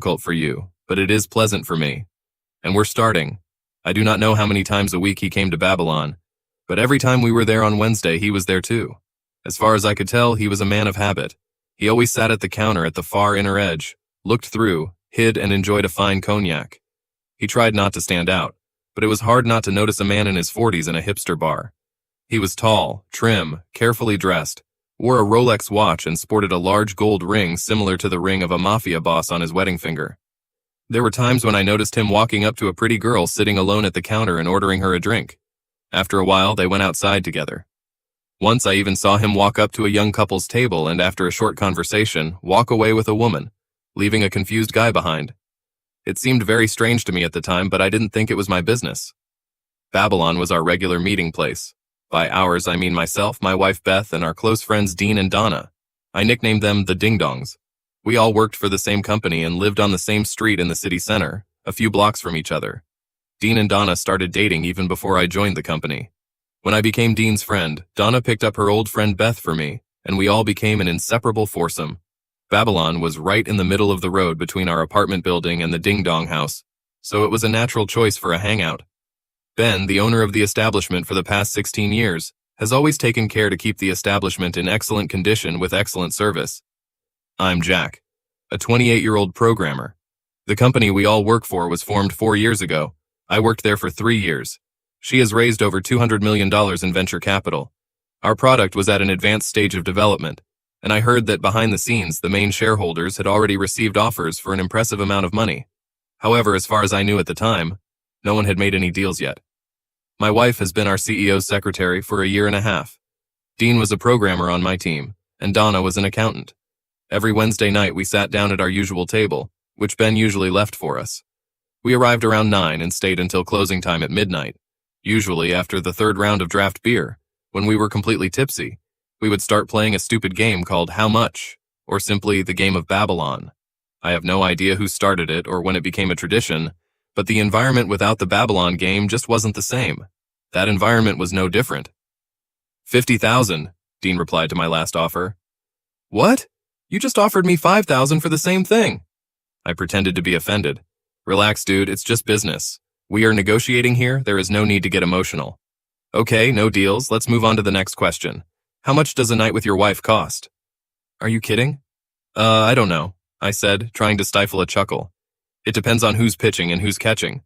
difficult for you, but it is pleasant for me. And we're starting. I do not know how many times a week he came to Babylon, but every time we were there on Wednesday, he was there too. As far as I could tell, he was a man of habit. He always sat at the counter at the far inner edge, looked through, hid, and enjoyed a fine cognac. He tried not to stand out, but it was hard not to notice a man in his 40s in a hipster bar. He was tall, trim, carefully dressed, wore a Rolex watch, and sported a large gold ring similar to the ring of a mafia boss on his wedding finger. There were times when I noticed him walking up to a pretty girl sitting alone at the counter and ordering her a drink. After a while, they went outside together. Once I even saw him walk up to a young couple's table and, after a short conversation, walk away with a woman, leaving a confused guy behind. It seemed very strange to me at the time, but I didn't think it was my business. Babylon was our regular meeting place. By ours, I mean myself, my wife Beth, and our close friends Dean and Donna. I nicknamed them the Ding Dongs. We all worked for the same company and lived on the same street in the city center, a few blocks from each other. Dean and Donna started dating even before I joined the company. When I became Dean's friend, Donna picked up her old friend Beth for me, and we all became an inseparable foursome. Babylon was right in the middle of the road between our apartment building and the Ding Dong house, so it was a natural choice for a hangout. Ben, the owner of the establishment for the past 16 years, has always taken care to keep the establishment in excellent condition with excellent service. I'm Jack, a 28-year-old programmer. The company we all work for was formed 4 years ago. I worked there for 3 years. She has raised over $200 million in venture capital. Our product was at an advanced stage of development, and I heard that behind the scenes, the main shareholders had already received offers for an impressive amount of money. However, as far as I knew at the time, no one had made any deals yet. My wife has been our CEO's secretary for 1.5 years. Dean was a programmer on my team, and Donna was an accountant. Every Wednesday night, we sat down at our usual table, which Ben usually left for us. We arrived around 9 and stayed until closing time at midnight. Usually, after the 3rd round of draft beer, when we were completely tipsy, we would start playing a stupid game called How Much, or simply the Game of Babylon. I have no idea who started it or when it became a tradition, but the environment without the Babylon game just wasn't the same. That environment was no different. 50,000, Dean replied to my last offer. What? You just offered me 5,000 for the same thing. I pretended to be offended. Relax, dude, it's just business. We are negotiating here, there is no need to get emotional. Okay, no deals, let's move on to the next question. How much does a night with your wife cost? Are you kidding? I don't know, I said, trying to stifle a chuckle. It depends on who's pitching and who's catching.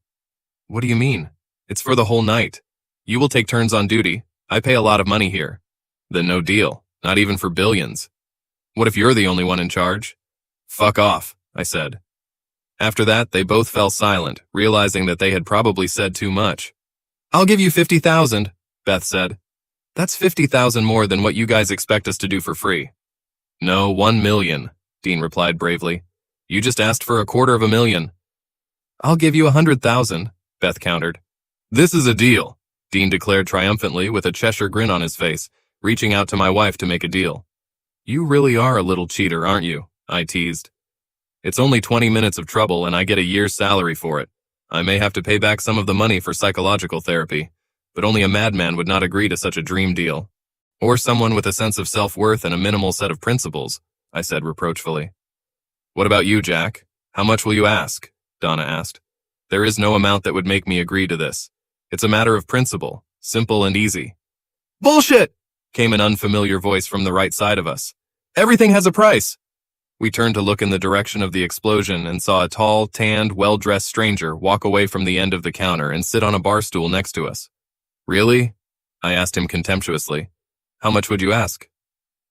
What do you mean? It's for the whole night. You will take turns on duty. I pay a lot of money here. Then no deal, not even for billions. What if you're the only one in charge? Fuck off, I said. After that, they both fell silent, realizing that they had probably said too much. I'll give you 50,000, Beth said. That's 50,000 more than what you guys expect us to do for free. No, 1 million, Dean replied bravely. You just asked for $250,000. I'll give you 100,000, Beth countered. This is a deal, Dean declared triumphantly with a Cheshire grin on his face, reaching out to my wife to make a deal. You really are a little cheater, aren't you? I teased. It's only 20 minutes of trouble and I get a year's salary for it. I may have to pay back some of the money for psychological therapy, but only a madman would not agree to such a dream deal. Or someone with a sense of self-worth and a minimal set of principles, I said reproachfully. What about you, Jack? How much will you ask? Donna asked. There is no amount that would make me agree to this. It's a matter of principle, simple and easy. Bullshit! Came an unfamiliar voice from the right side of us. Everything has a price. We turned to look in the direction of the explosion and saw a tall, tanned, well-dressed stranger walk away from the end of the counter and sit on a bar stool next to us. Really? I asked him contemptuously. How much would you ask?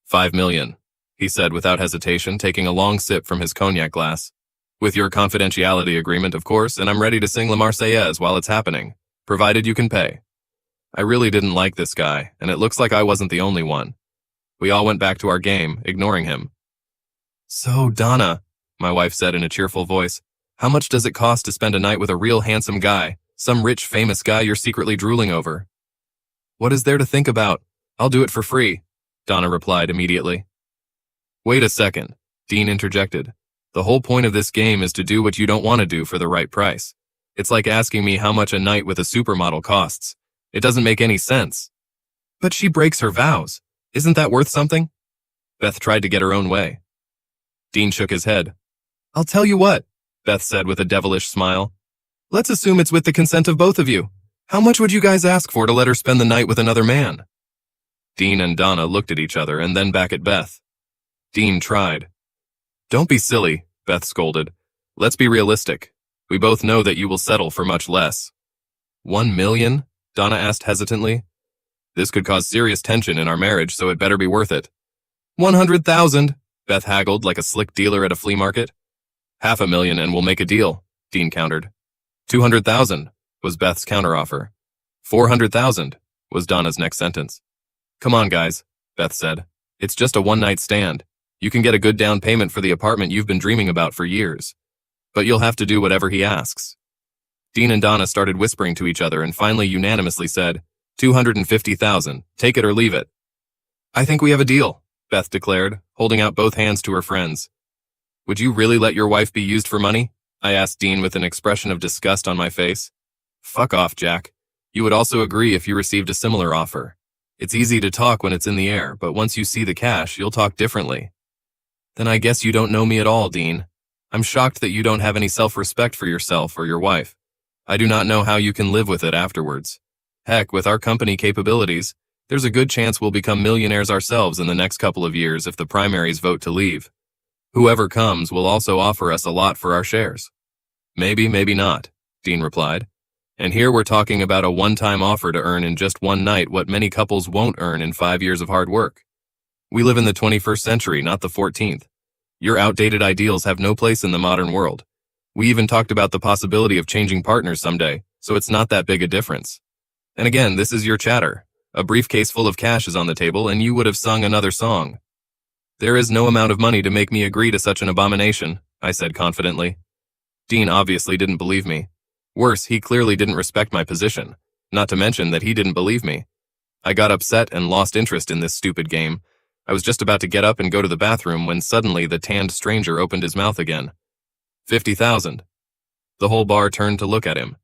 5 million, he said without hesitation, taking a long sip from his cognac glass. With your confidentiality agreement, of course, and I'm ready to sing La Marseillaise while it's happening, provided you can pay. I really didn't like this guy, and it looks like I wasn't the only one. We all went back to our game, ignoring him. So, Donna, my wife said in a cheerful voice, how much does it cost to spend a night with a real handsome guy, some rich, famous guy you're secretly drooling over? What is there to think about? I'll do it for free, Donna replied immediately. Wait a second, Dean interjected. The whole point of this game is to do what you don't want to do for the right price. It's like asking me how much a night with a supermodel costs. It doesn't make any sense. But she breaks her vows. Isn't that worth something? Beth tried to get her own way. Dean shook his head. I'll tell you what, Beth said with a devilish smile. Let's assume it's with the consent of both of you. How much would you guys ask for to let her spend the night with another man? Dean and Donna looked at each other and then back at Beth. Dean tried. Don't be silly, Beth scolded. Let's be realistic. We both know that you will settle for much less. 1 million? Donna asked hesitantly. This could cause serious tension in our marriage, so it better be worth it. 100,000, Beth haggled like a slick dealer at a flea market. 500,000 and we'll make a deal, Dean countered. 200,000 was Beth's counteroffer. 400,000 was Donna's next sentence. Come on, guys, Beth said. It's just a one-night stand. You can get a good down payment for the apartment you've been dreaming about for years. But you'll have to do whatever he asks. Dean and Donna started whispering to each other and finally unanimously said, 250,000, take it or leave it. I think we have a deal, Beth declared, holding out both hands to her friends. Would you really let your wife be used for money? I asked Dean with an expression of disgust on my face. Fuck off, Jack. You would also agree if you received a similar offer. It's easy to talk when it's in the air, but once you see the cash, you'll talk differently. Then I guess you don't know me at all, Dean. I'm shocked that you don't have any self-respect for yourself or your wife. I do not know how you can live with it afterwards. Heck, with our company capabilities, there's a good chance we'll become millionaires ourselves in the next couple of years if the primaries vote to leave. Whoever comes will also offer us a lot for our shares. Maybe, maybe not, Dean replied. And here we're talking about a one-time offer to earn in just one night what many couples won't earn in 5 years of hard work. We live in the 21st century, not the 14th. Your outdated ideals have no place in the modern world. We even talked about the possibility of changing partners someday, so it's not that big a difference. And again, this is your chatter. A briefcase full of cash is on the table, and you would have sung another song. There is no amount of money to make me agree to such an abomination, I said confidently. Dean obviously didn't believe me. Worse, he clearly didn't respect my position, not to mention that he didn't believe me. I got upset and lost interest in this stupid game. I was just about to get up and go to the bathroom when suddenly the tanned stranger opened his mouth again. 50,000. The whole bar turned to look at him.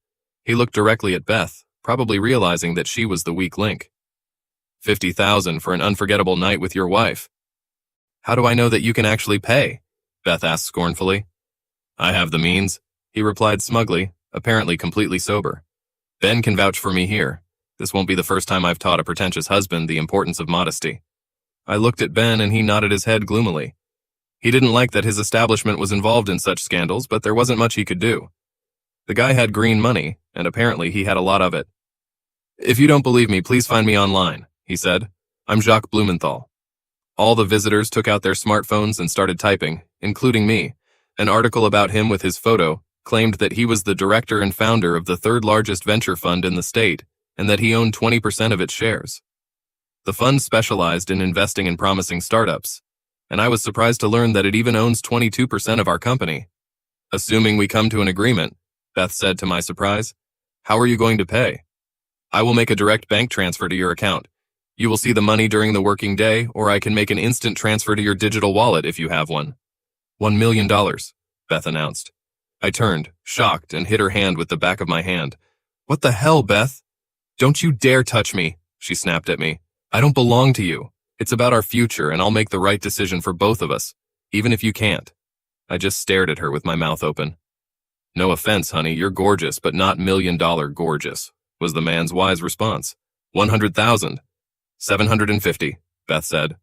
He looked directly at Beth, probably realizing that she was the weak link. 50,000 for an unforgettable night with your wife. How do I know that you can actually pay? Beth asked scornfully. I have the means, he replied smugly, apparently completely sober. Ben can vouch for me here. This won't be the first time I've taught a pretentious husband the importance of modesty. I looked at Ben and he nodded his head gloomily. He didn't like that his establishment was involved in such scandals, but there wasn't much he could do. The guy had green money, and apparently he had a lot of it. If you don't believe me, please find me online, he said. I'm Jacques Blumenthal. All the visitors took out their smartphones and started typing, including me. An article about him with his photo claimed that he was the director and founder of the third largest venture fund in the state, and that he owned 20% of its shares. The fund specialized in investing in promising startups, and I was surprised to learn that it even owns 22% of our company. Assuming we come to an agreement, Beth said to my surprise, how are you going to pay? I will make a direct bank transfer to your account. You will see the money during the working day, or I can make an instant transfer to your digital wallet if you have one. $1 million, Beth announced. I turned, shocked, and hit her hand with the back of my hand. What the hell, Beth? Don't you dare touch me, she snapped at me. I don't belong to you. It's about our future, and I'll make the right decision for both of us, even if you can't. I just stared at her with my mouth open. No offense, honey, you're gorgeous, but not $1 million gorgeous, was the man's wise response. 100,000. 750, Beth said.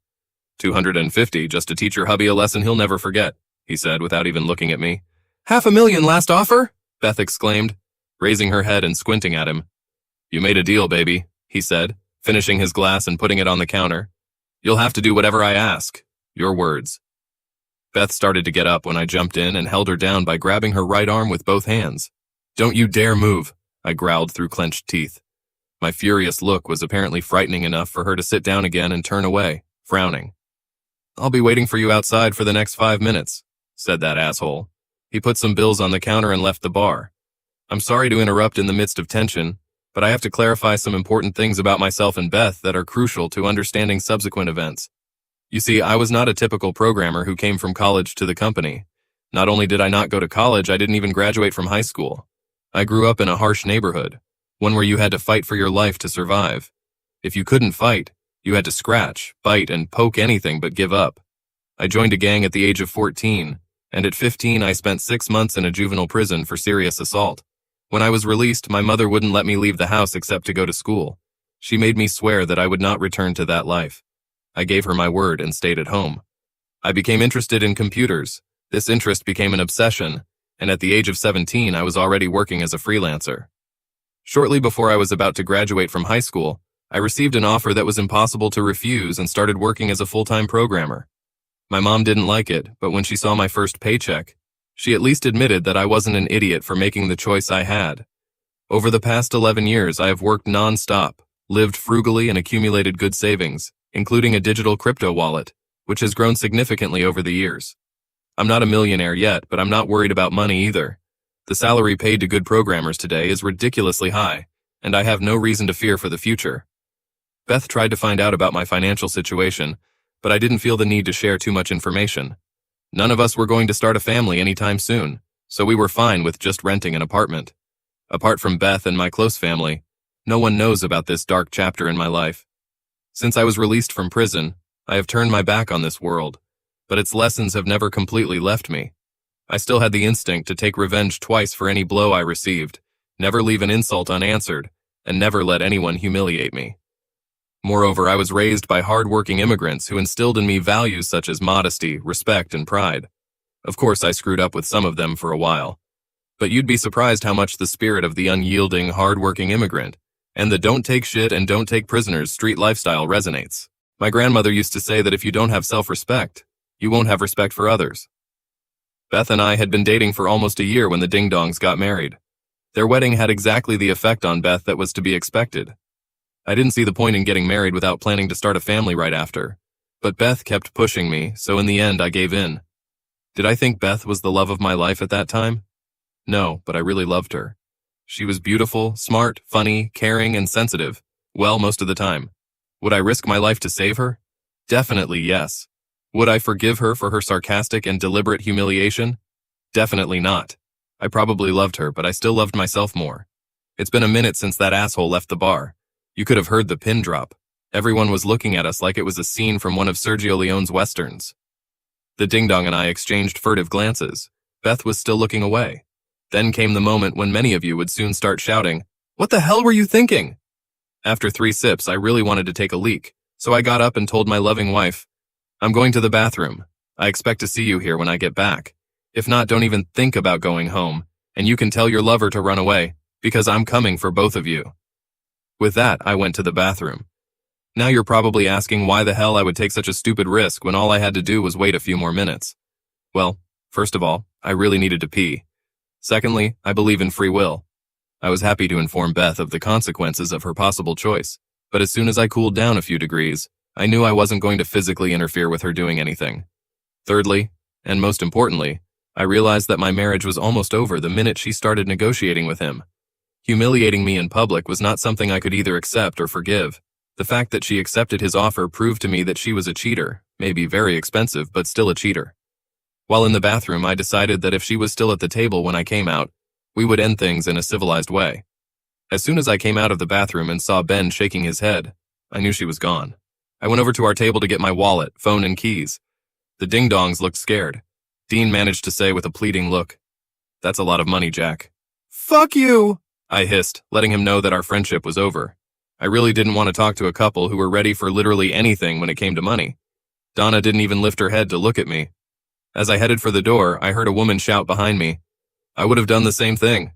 250 just to teach your hubby a lesson he'll never forget, he said without even looking at me. 500,000 last offer? Beth exclaimed, raising her head and squinting at him. You made a deal, baby, he said, finishing his glass and putting it on the counter. You'll have to do whatever I ask. Your words. Beth started to get up when I jumped in and held her down by grabbing her right arm with both hands. Don't you dare move, I growled through clenched teeth. My furious look was apparently frightening enough for her to sit down again and turn away, frowning. I'll be waiting for you outside for the next 5 minutes, said that asshole. He put some bills on the counter and left the bar. I'm sorry to interrupt in the midst of tension, but I have to clarify some important things about myself and Beth that are crucial to understanding subsequent events. You see, I was not a typical programmer who came from college to the company. Not only did I not go to college, I didn't even graduate from high school. I grew up in a harsh neighborhood, one where you had to fight for your life to survive. If you couldn't fight, you had to scratch, bite, and poke anything but give up. I joined a gang at the age of 14, and at 15 I spent 6 months in a juvenile prison for serious assault. When I was released, my mother wouldn't let me leave the house except to go to school. She made me swear that I would not return to that life. I gave her my word and stayed at home. I became interested in computers. This interest became an obsession, and at the age of 17 I was already working as a freelancer. Shortly before I was about to graduate from high school, I received an offer that was impossible to refuse and started working as a full-time programmer. My mom didn't like it, but when she saw my first paycheck, she at least admitted that I wasn't an idiot for making the choice I had. Over the past 11 years, I have worked non-stop, lived frugally, and accumulated good savings, including a digital crypto wallet, which has grown significantly over the years. I'm not a millionaire yet, but I'm not worried about money either. The salary paid to good programmers today is ridiculously high, and I have no reason to fear for the future. Beth tried to find out about my financial situation, but I didn't feel the need to share too much information. None of us were going to start a family anytime soon, so we were fine with just renting an apartment. Apart from Beth and my close family, no one knows about this dark chapter in my life. Since I was released from prison, I have turned my back on this world, but its lessons have never completely left me. I still had the instinct to take revenge twice for any blow I received, never leave an insult unanswered, and never let anyone humiliate me. Moreover, I was raised by hard-working immigrants who instilled in me values such as modesty, respect, and pride. Of course, I screwed up with some of them for a while, but you'd be surprised how much the spirit of the unyielding, hard-working immigrant and the don't take shit and don't take prisoners street lifestyle resonates. My grandmother used to say that if you don't have self-respect, you won't have respect for others. Beth and I had been dating for almost a year when the Ding Dongs got married. Their wedding had exactly the effect on Beth that was to be expected. I didn't see the point in getting married without planning to start a family right after, but Beth kept pushing me, so in the end I gave in. Did I think Beth was the love of my life at that time? No, but I really loved her. She was beautiful, smart, funny, caring, and sensitive. Well, most of the time. Would I risk my life to save her? Definitely yes. Would I forgive her for her sarcastic and deliberate humiliation? Definitely not. I probably loved her, but I still loved myself more. It's been a minute since that asshole left the bar. You could have heard the pin drop. Everyone was looking at us like it was a scene from one of Sergio Leone's westerns. The Ding Dong and I exchanged furtive glances. Beth was still looking away. Then came the moment when many of you would soon start shouting, "What the hell were you thinking?" After 3 sips, I really wanted to take a leak, so I got up and told my loving wife, "I'm going to the bathroom. I expect to see you here when I get back. If not, don't even think about going home, and you can tell your lover to run away, because I'm coming for both of you." With that, I went to the bathroom. Now you're probably asking why the hell I would take such a stupid risk when all I had to do was wait a few more minutes. Well, first of all, I really needed to pee. Secondly, I believe in free will. I was happy to inform Beth of the consequences of her possible choice, but as soon as I cooled down a few degrees, I knew I wasn't going to physically interfere with her doing anything. Thirdly, and most importantly, I realized that my marriage was almost over the minute she started negotiating with him. Humiliating me in public was not something I could either accept or forgive. The fact that she accepted his offer proved to me that she was a cheater, maybe very expensive, but still a cheater. While in the bathroom, I decided that if she was still at the table when I came out, we would end things in a civilized way. As soon as I came out of the bathroom and saw Ben shaking his head, I knew she was gone. I went over to our table to get my wallet, phone, and keys. The Ding Dongs looked scared. Dean managed to say with a pleading look, "That's a lot of money, Jack." "Fuck you!" I hissed, letting him know that our friendship was over. I really didn't want to talk to a couple who were ready for literally anything when it came to money. Donna didn't even lift her head to look at me. As I headed for the door, I heard a woman shout behind me. I would have done the same thing.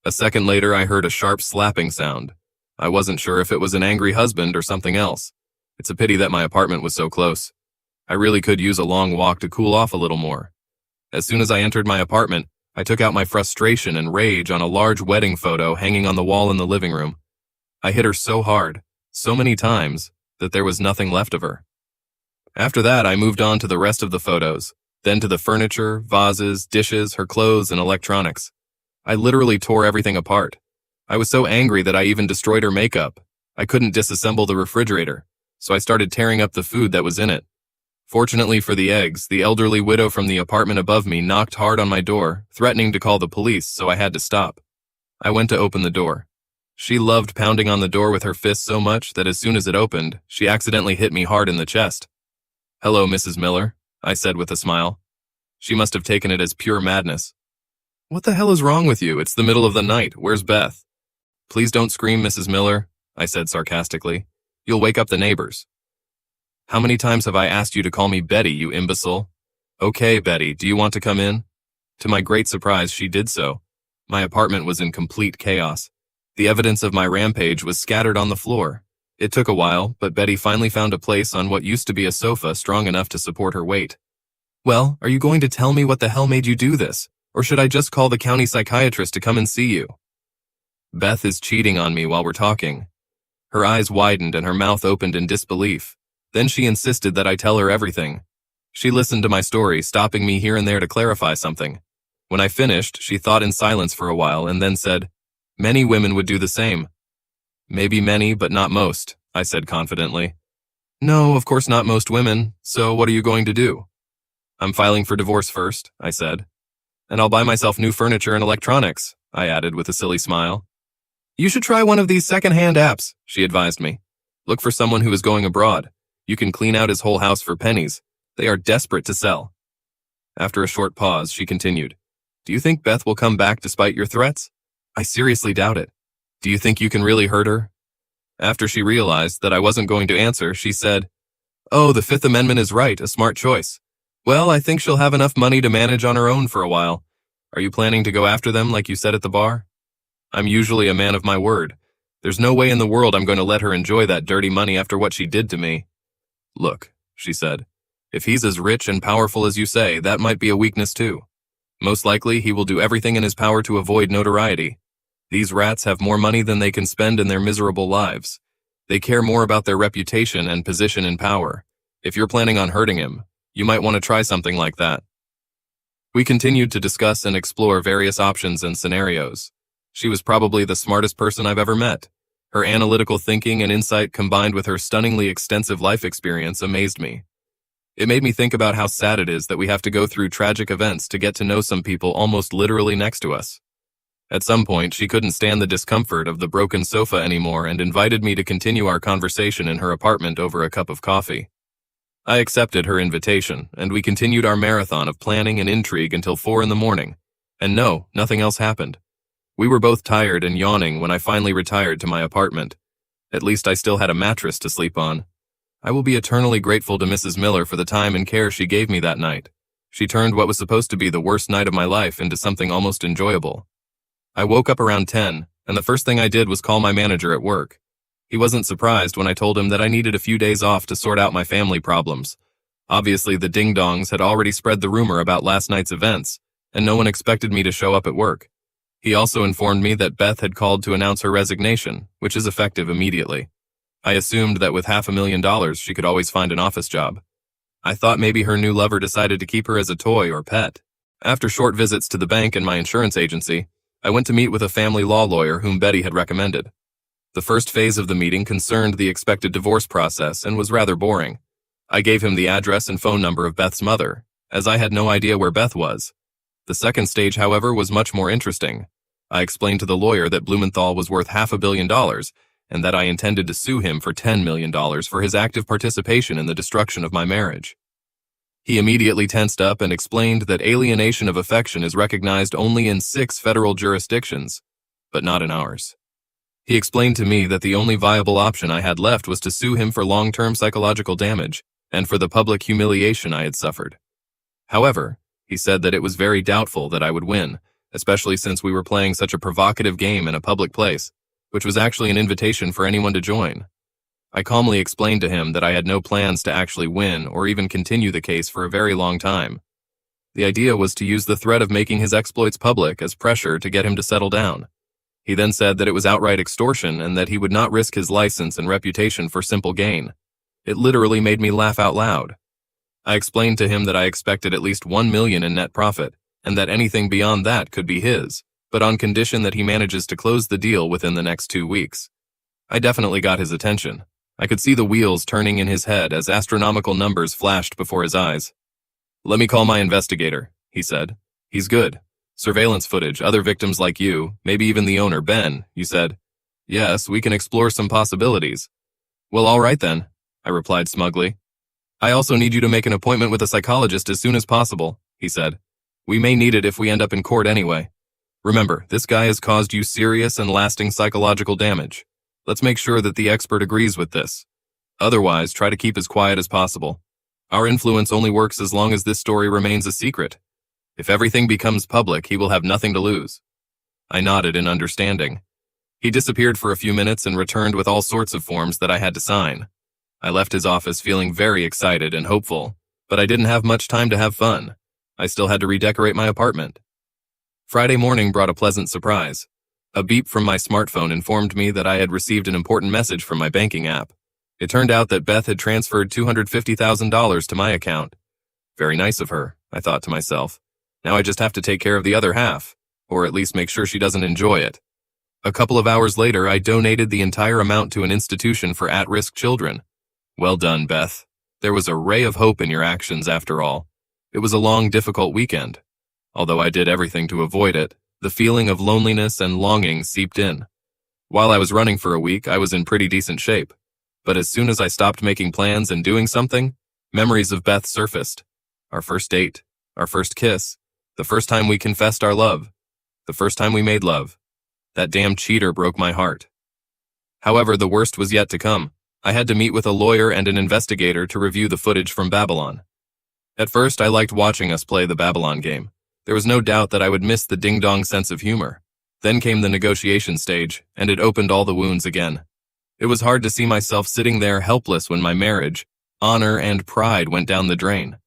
A second later, I heard a sharp slapping sound. I wasn't sure if it was an angry husband or something else. It's a pity that my apartment was so close. I really could use a long walk to cool off a little more. As soon as I entered my apartment, I took out my frustration and rage on a large wedding photo hanging on the wall in the living room. I hit her so hard, so many times, that there was nothing left of her. After that, I moved on to the rest of the photos, then to the furniture, vases, dishes, her clothes, and electronics. I literally tore everything apart. I was so angry that I even destroyed her makeup. I couldn't disassemble the refrigerator, so I started tearing up the food that was in it. Fortunately for the eggs, the elderly widow from the apartment above me knocked hard on my door, threatening to call the police, so I had to stop. I went to open the door. She loved pounding on the door with her fist so much that as soon as it opened, she accidentally hit me hard in the chest. "Hello, Mrs. Miller," I said with a smile. She must have taken it as pure madness. What the hell is wrong with you? It's the middle of the night. Where's Beth? Please don't scream, Mrs. Miller, I said sarcastically. You'll wake up the neighbors. How many times have I asked you to call me Betty, you imbecile? Okay, Betty, do you want to come in? To my great surprise, she did so. My apartment was in complete chaos. The evidence of my rampage was scattered on the floor. It took a while, but Betty finally found a place on what used to be a sofa strong enough to support her weight. Well, are you going to tell me what the hell made you do this? Or should I just call the county psychiatrist to come and see you? Beth is cheating on me while we're talking. Her eyes widened and her mouth opened in disbelief. Then she insisted that I tell her everything. She listened to my story, stopping me here and there to clarify something. When I finished, she thought in silence for a while and then said, "Many women would do the same." "Maybe many, but not most," I said confidently. "No, of course not most women. So what are you going to do?" "I'm filing for divorce first," I said. "And I'll buy myself new furniture and electronics," I added with a silly smile. "You should try one of these second-hand apps," she advised me. "Look for someone who is going abroad. You can clean out his whole house for pennies. They are desperate to sell." After a short pause, she continued, "Do you think Beth will come back despite your threats? I seriously doubt it. Do you think you can really hurt her?" After she realized that I wasn't going to answer, she said, "Oh, the Fifth Amendment is right, a smart choice. Well, I think she'll have enough money to manage on her own for a while. Are you planning to go after them like you said at the bar?" "I'm usually a man of my word. There's no way in the world I'm going to let her enjoy that dirty money after what she did to me." "Look," she said, "if he's as rich and powerful as you say, that might be a weakness too. Most likely, he will do everything in his power to avoid notoriety. These rats have more money than they can spend in their miserable lives. They care more about their reputation and position in power. If you're planning on hurting him, you might want to try something like that." We continued to discuss and explore various options and scenarios. She was probably the smartest person I've ever met. Her analytical thinking and insight combined with her stunningly extensive life experience amazed me. It made me think about how sad it is that we have to go through tragic events to get to know some people almost literally next to us. At some point, she couldn't stand the discomfort of the broken sofa anymore and invited me to continue our conversation in her apartment over a cup of coffee. I accepted her invitation, and we continued our marathon of planning and intrigue until 4 in the morning. And no, nothing else happened. We were both tired and yawning when I finally retired to my apartment. At least I still had a mattress to sleep on. I will be eternally grateful to Mrs. Miller for the time and care she gave me that night. She turned what was supposed to be the worst night of my life into something almost enjoyable. I woke up around 10, and the first thing I did was call my manager at work. He wasn't surprised when I told him that I needed a few days off to sort out my family problems. Obviously, the ding-dongs had already spread the rumor about last night's events, and no one expected me to show up at work. He also informed me that Beth had called to announce her resignation, which is effective immediately. I assumed that with $500,000 she could always find an office job. I thought maybe her new lover decided to keep her as a toy or pet. After short visits to the bank and my insurance agency, I went to meet with a family law lawyer whom Betty had recommended. The first phase of the meeting concerned the expected divorce process and was rather boring. I gave him the address and phone number of Beth's mother, as I had no idea where Beth was. The second stage, however, was much more interesting. I explained to the lawyer that Blumenthal was worth $500 million and that I intended to sue him for $10 million for his active participation in the destruction of my marriage. He immediately tensed up and explained that alienation of affection is recognized only in 6 federal jurisdictions, but not in ours. He explained to me that the only viable option I had left was to sue him for long-term psychological damage and for the public humiliation I had suffered. However, he said that it was very doubtful that I would win, especially since we were playing such a provocative game in a public place, which was actually an invitation for anyone to join. I calmly explained to him that I had no plans to actually win or even continue the case for a very long time. The idea was to use the threat of making his exploits public as pressure to get him to settle down. He then said that it was outright extortion and that he would not risk his license and reputation for simple gain. It literally made me laugh out loud. I explained to him that I expected at least $1 million in net profit, and that anything beyond that could be his, but on condition that he manages to close the deal within the next 2 weeks. I definitely got his attention. I could see the wheels turning in his head as astronomical numbers flashed before his eyes. "Let me call my investigator," he said. "He's good. Surveillance footage, other victims like you, maybe even the owner, Ben," you said. "Yes, we can explore some possibilities." "Well, all right then," I replied smugly. "I also need you to make an appointment with a psychologist as soon as possible," he said. "We may need it if we end up in court anyway. Remember, this guy has caused you serious and lasting psychological damage. Let's make sure that the expert agrees with this. Otherwise, try to keep as quiet as possible. Our influence only works as long as this story remains a secret. If everything becomes public, he will have nothing to lose." I nodded in understanding. He disappeared for a few minutes and returned with all sorts of forms that I had to sign. I left his office feeling very excited and hopeful, but I didn't have much time to have fun. I still had to redecorate my apartment. Friday morning brought a pleasant surprise. A beep from my smartphone informed me that I had received an important message from my banking app. It turned out that Beth had transferred $250,000 to my account. Very nice of her, I thought to myself. Now I just have to take care of the other half, or at least make sure she doesn't enjoy it. A couple of hours later, I donated the entire amount to an institution for at-risk children. Well done, Beth. There was a ray of hope in your actions after all. It was a long, difficult weekend. Although I did everything to avoid it, the feeling of loneliness and longing seeped in. While I was running for a week, I was in pretty decent shape. But as soon as I stopped making plans and doing something, memories of Beth surfaced. Our first date, our first kiss, the first time we confessed our love, the first time we made love. That damn cheater broke my heart. However, the worst was yet to come. I had to meet with a lawyer and an investigator to review the footage from Babylon. At first, I liked watching us play the Babylon game. There was no doubt that I would miss the ding-dong sense of humor. Then came the negotiation stage, and it opened all the wounds again. It was hard to see myself sitting there helpless when my marriage, honor, and pride went down the drain.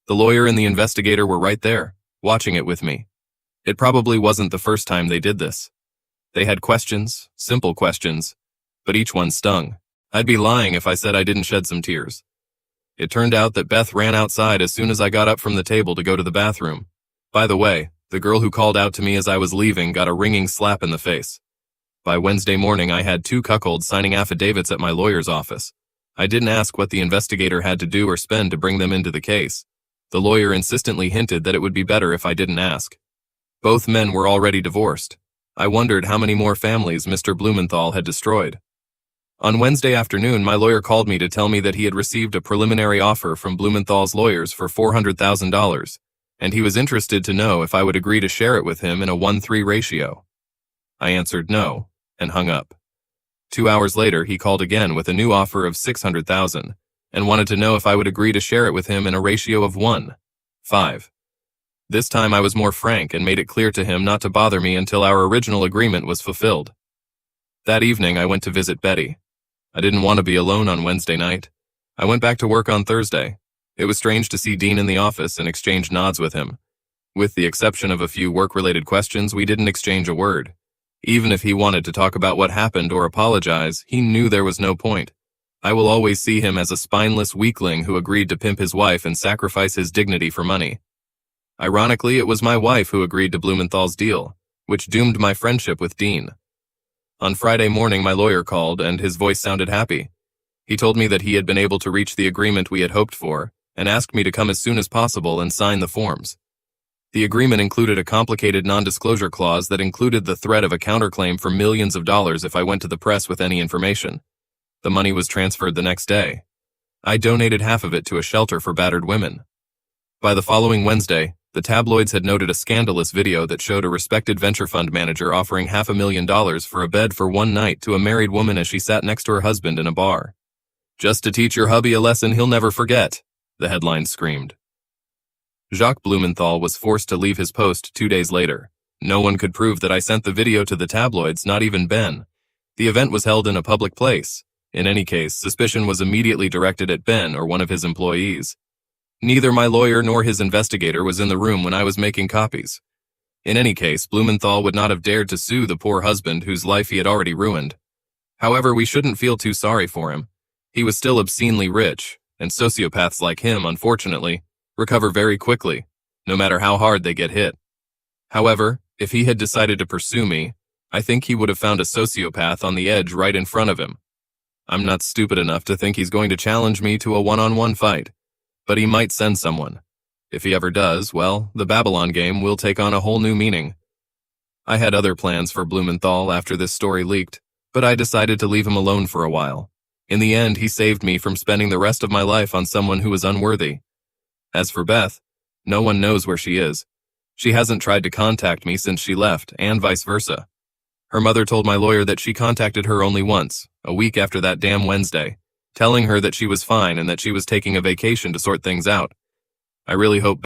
The lawyer and the investigator were right there, watching it with me. It probably wasn't the first time they did this. They had questions, simple questions, but each one stung. I'd be lying if I said I didn't shed some tears. It turned out that Beth ran outside as soon as I got up from the table to go to the bathroom. By the way, the girl who called out to me as I was leaving got a ringing slap in the face. By Wednesday morning, I had 2 cuckolds signing affidavits at my lawyer's office. I didn't ask what the investigator had to do or spend to bring them into the case. The lawyer insistently hinted that it would be better if I didn't ask. Both men were already divorced. I wondered how many more families Mr. Blumenthal had destroyed. On Wednesday afternoon, my lawyer called me to tell me that he had received a preliminary offer from Blumenthal's lawyers for $400,000, and he was interested to know if I would agree to share it with him in a 1:3 ratio. I answered no, and hung up. 2 hours later, he called again with a new offer of $600,000, and wanted to know if I would agree to share it with him in a ratio of 1:5. This time I was more frank and made it clear to him not to bother me until our original agreement was fulfilled. That evening, I went to visit Betty. I didn't want to be alone on Wednesday night. I went back to work on Thursday. It was strange to see Dean in the office and exchange nods with him. With the exception of a few work-related questions, we didn't exchange a word. Even if he wanted to talk about what happened or apologize, he knew there was no point. I will always see him as a spineless weakling who agreed to pimp his wife and sacrifice his dignity for money. Ironically, it was my wife who agreed to Blumenthal's deal, which doomed my friendship with Dean. On Friday morning, my lawyer called, and his voice sounded happy. He told me that he had been able to reach the agreement we had hoped for, and asked me to come as soon as possible and sign the forms. The agreement included a complicated non-disclosure clause that included the threat of a counterclaim for millions of dollars if I went to the press with any information. The money was transferred the next day. I donated half of it to a shelter for battered women. By the following Wednesday, the tabloids had noted a scandalous video that showed a respected venture fund manager offering $500,000 for a bed for one night to a married woman as she sat next to her husband in a bar. "Just to teach your hubby a lesson he'll never forget," the headline screamed. Jacques Blumenthal was forced to leave his post 2 days later. No one could prove that I sent the video to the tabloids, not even Ben. The event was held in a public place. In any case, suspicion was immediately directed at Ben or one of his employees. Neither my lawyer nor his investigator was in the room when I was making copies. In any case, Blumenthal would not have dared to sue the poor husband whose life he had already ruined. However, we shouldn't feel too sorry for him. He was still obscenely rich, and sociopaths like him, unfortunately, recover very quickly, no matter how hard they get hit. However, if he had decided to pursue me, I think he would have found a sociopath on the edge right in front of him. I'm not stupid enough to think he's going to challenge me to a one-on-one fight, but he might send someone. If he ever does, well, the Babylon game will take on a whole new meaning. I had other plans for Blumenthal after this story leaked, but I decided to leave him alone for a while. In the end, he saved me from spending the rest of my life on someone who was unworthy. As for Beth, No one knows where she is. She hasn't tried to contact me since she left, and vice versa. Her mother told my lawyer that she contacted her only once, a week after that damn Wednesday, telling her that she was fine and that she was taking a vacation to sort things out. I really hope